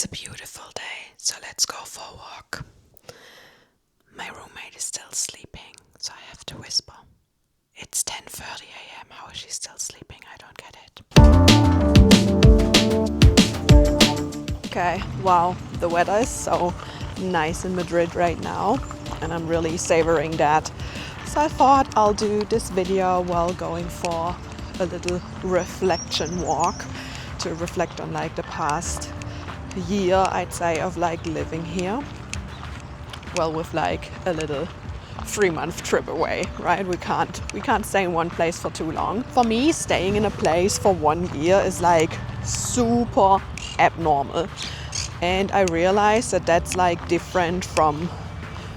It's a beautiful day, so let's go for a walk. My roommate is still sleeping, so I have to whisper. It's 10:30 a.m. How is she still sleeping? I don't get it. Okay, wow, the weather is so nice in Madrid right now, and I'm really savoring that. So I thought I'll do this video while going for a little reflection walk to reflect on like the past year, I'd say, of like living here. Well, with like a little 3-month trip away, right? We can't stay in one place for too long. For me, staying in a place for 1 year is like super abnormal. And I realize that that's like different from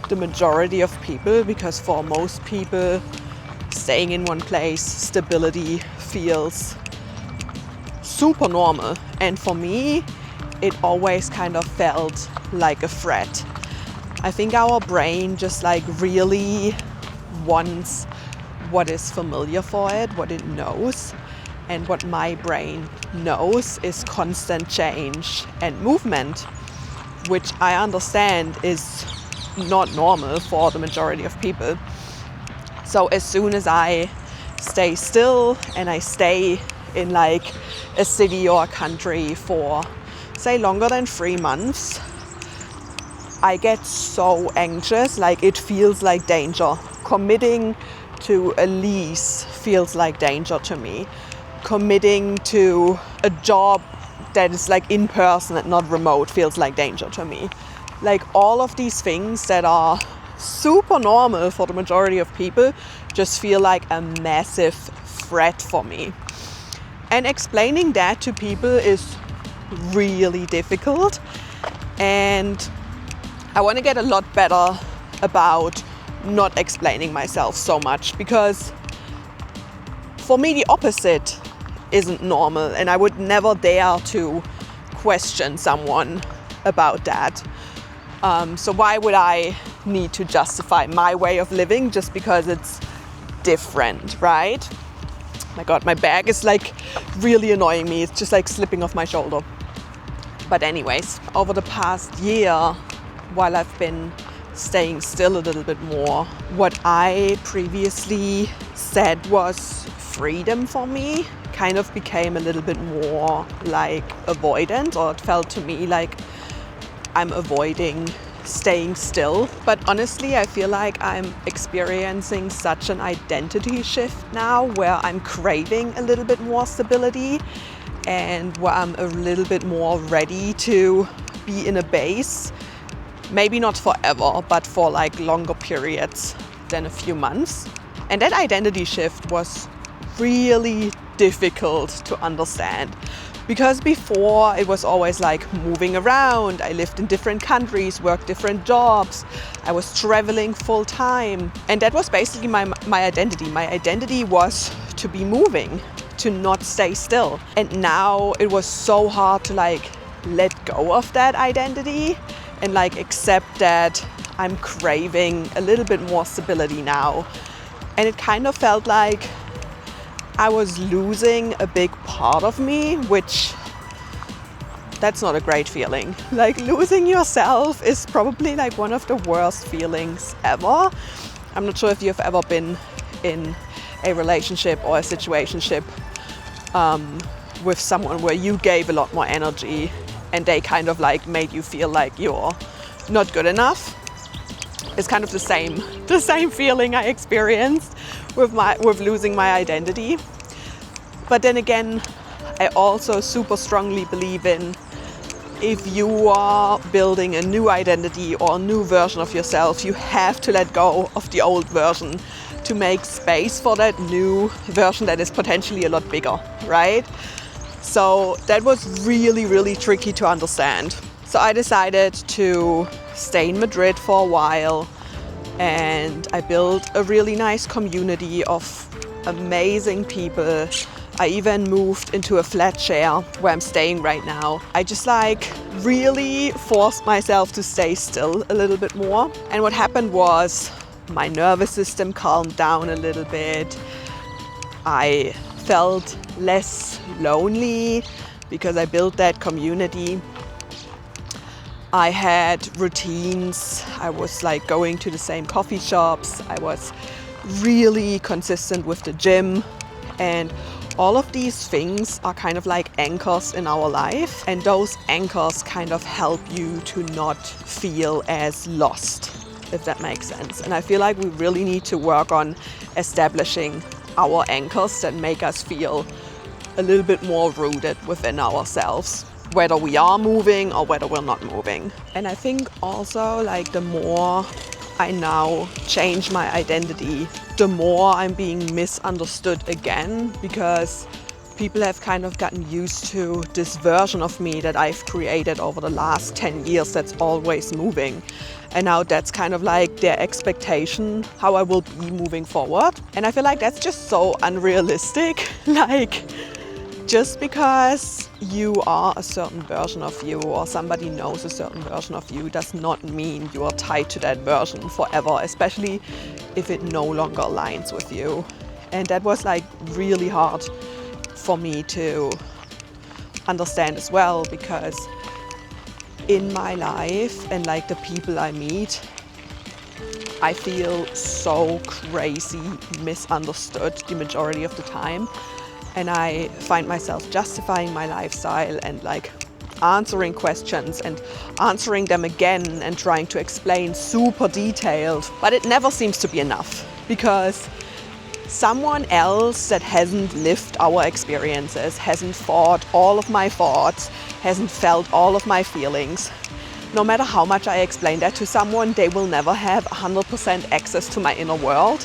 the majority of people, because for most people, staying in one place, stability feels super normal. And for me, it always kind of felt like a threat. I think our brain just like really wants what is familiar for it, what it knows. And what my brain knows is constant change and movement, which I understand is not normal for the majority of people. So as soon as I stay still and I stay in like a city or a country for, say, longer than 3 months, I get so anxious, like it feels like danger. Committing to a lease feels like danger to me. Committing to a job that is like in person and not remote feels like danger to me. Like all of these things that are super normal for the majority of people just feel like a massive threat for me. And explaining that to people is really difficult. And I want to get a lot better about not explaining myself so much, because for me the opposite isn't normal, and I would never dare to question someone about that. So why would I need to justify my way of living just because it's different, right? My God, my bag is like really annoying me. It's just like slipping off my shoulder. But anyways, over the past year, while I've been staying still a little bit more, what I previously said was freedom for me kind of became a little bit more like avoidant, or it felt to me like I'm avoiding staying still. But honestly, I feel like I'm experiencing such an identity shift now, where I'm craving a little bit more stability and where I'm a little bit more ready to be in a base. Maybe not forever, but for like longer periods than a few months. And that identity shift was really difficult to understand, because before it was always like moving around. I lived in different countries, worked different jobs. I was traveling full time. And that was basically my identity. My identity was to be moving, to not stay still. And now it was so hard to like let go of that identity and like accept that I'm craving a little bit more stability now. And it kind of felt like I was losing a big part of me, which that's not a great feeling. Like losing yourself is probably like one of the worst feelings ever. I'm not sure if you've ever been in a relationship or a situationship with someone where you gave a lot more energy and they kind of like made you feel like you're not good enough. It's kind of the same feeling I experienced with losing my identity. But then again, I also super strongly believe in, if you are building a new identity or a new version of yourself, you have to let go of the old version to make space for that new version that is potentially a lot bigger, right? So that was really, really tricky to understand. So I decided to stay in Madrid for a while, and I built a really nice community of amazing people. I even moved into a flat share where I'm staying right now. I just like really forced myself to stay still a little bit more. And what happened was my nervous system calmed down a little bit. I felt less lonely because I built that community. I had routines. I was like going to the same coffee shops. I was really consistent with the gym, and all of these things are kind of like anchors in our life, and those anchors kind of help you to not feel as lost, if that makes sense. And I feel like we really need to work on establishing our anchors that make us feel a little bit more rooted within ourselves, whether we are moving or whether we're not moving. And I think also like the more I now change my identity, the more I'm being misunderstood again, because people have kind of gotten used to this version of me that I've created over the last 10 years that's always moving. And now that's kind of like their expectation, how I will be moving forward. And I feel like that's just so unrealistic. Like, just because you are a certain version of you or somebody knows a certain version of you does not mean you are tied to that version forever, especially if it no longer aligns with you. And that was like really hard for me to understand as well, because in my life and like the people I meet, I feel so crazy misunderstood the majority of the time. And I find myself justifying my lifestyle and like answering questions and answering them again and trying to explain super detailed. But it never seems to be enough, because someone else that hasn't lived our experiences, hasn't thought all of my thoughts, hasn't felt all of my feelings, no matter how much I explain that to someone, they will never have 100% access to my inner world.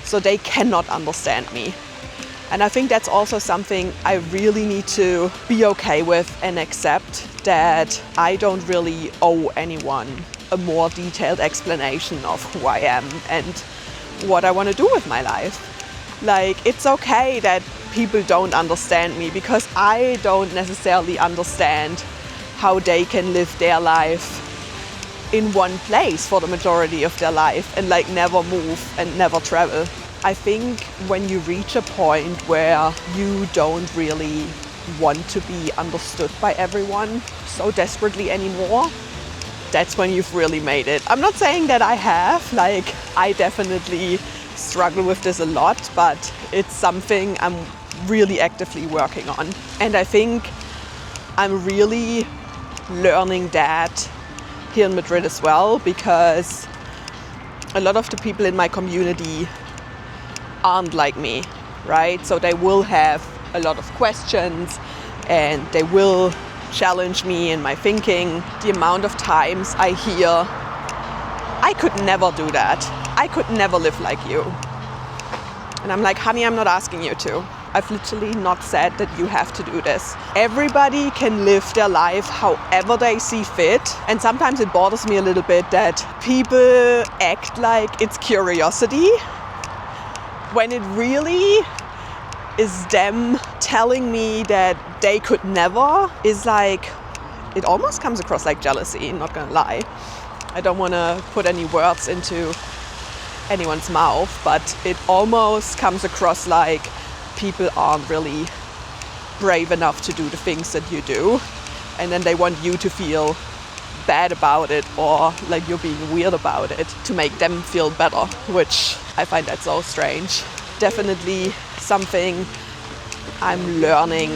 So they cannot understand me. And I think that's also something I really need to be okay with and accept, that I don't really owe anyone a more detailed explanation of who I am and what I want to do with my life. Like, it's okay that people don't understand me, because I don't necessarily understand how they can live their life in one place for the majority of their life and like never move and never travel. I think when you reach a point where you don't really want to be understood by everyone so desperately anymore, that's when you've really made it. I'm not saying that I have, like I definitely struggle with this a lot, but it's something I'm really actively working on. And I think I'm really learning that here in Madrid as well, because a lot of the people in my community aren't like me, right? So they will have a lot of questions and they will challenge me in my thinking. The amount of times I hear, I could never do that. I could never live like you. And I'm like, honey, I'm not asking you to. I've literally not said that you have to do this. Everybody can live their life however they see fit. And sometimes it bothers me a little bit that people act like it's curiosity, when it really is them telling me that they could never, is like, it almost comes across like jealousy, not gonna lie. I don't wanna put any words into anyone's mouth, but it almost comes across like people aren't really brave enough to do the things that you do, and then they want you to feel bad about it or like you're being weird about it to make them feel better, which I find that so strange. Definitely something I'm learning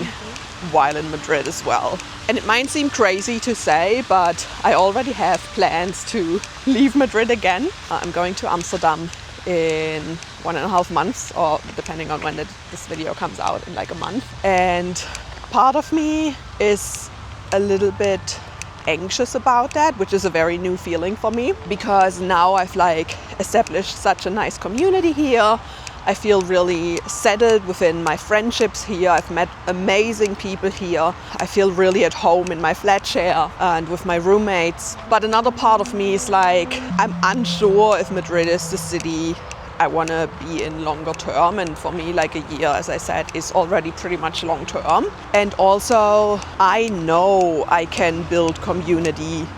while in Madrid as well. And it might seem crazy to say, but I already have plans to leave Madrid again. I'm going to Amsterdam in 1.5 months, or depending on when this video comes out, in like a month. And part of me is a little bit anxious about that, which is a very new feeling for me, because now I've like established such a nice community here. I feel really settled within my friendships here. I've met amazing people here. I feel really at home in my flat share and with my roommates. But another part of me is like, I'm unsure if Madrid is the city I want to be in longer term. And for me, like a year, as I said, is already pretty much long term. And also, I know I can build community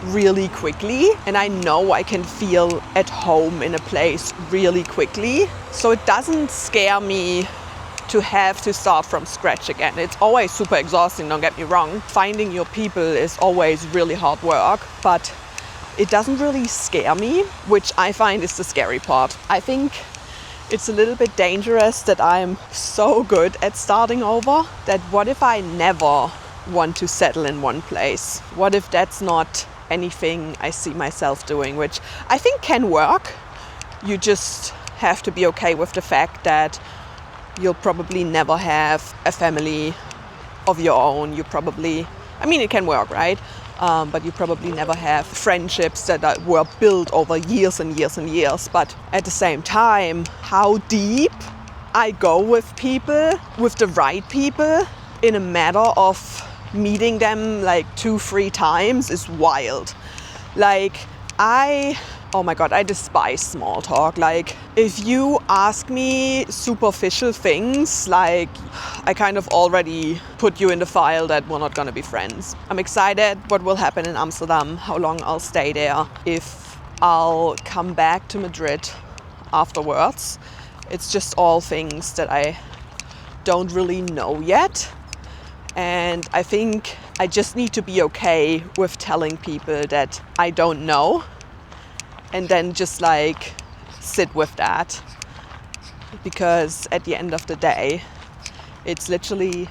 really quickly, and I know I can feel at home in a place really quickly. So it doesn't scare me to have to start from scratch again. It's always super exhausting, don't get me wrong. Finding your people is always really hard work, but it doesn't really scare me, which I find is the scary part. I think it's a little bit dangerous that I'm so good at starting over, that what if I never want to settle in one place? What if that's not anything I see myself doing, which I think can work. You just have to be okay with the fact that you'll probably never have a family of your own. You probably, I mean, it can work, right? But you probably never have friendships that were built over years and years and years. But at the same time, how deep I go with people, with the right people, in a matter of meeting them like 2-3 times is wild. Like, oh my God, I despise small talk. Like, if you ask me superficial things, like, I kind of already put you in the file that we're not gonna be friends. I'm excited what will happen in Amsterdam, how long I'll stay there, if I'll come back to Madrid afterwards. It's just all things that I don't really know yet. And I think I just need to be okay with telling people that I don't know, and then just like sit with that, because at the end of the day, it's literally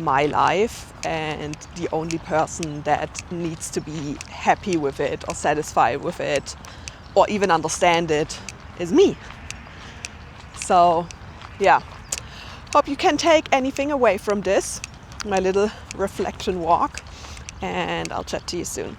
my life, and the only person that needs to be happy with it or satisfied with it or even understand it is me. So yeah, hope you can take anything away from this, my little reflection walk, and I'll chat to you soon.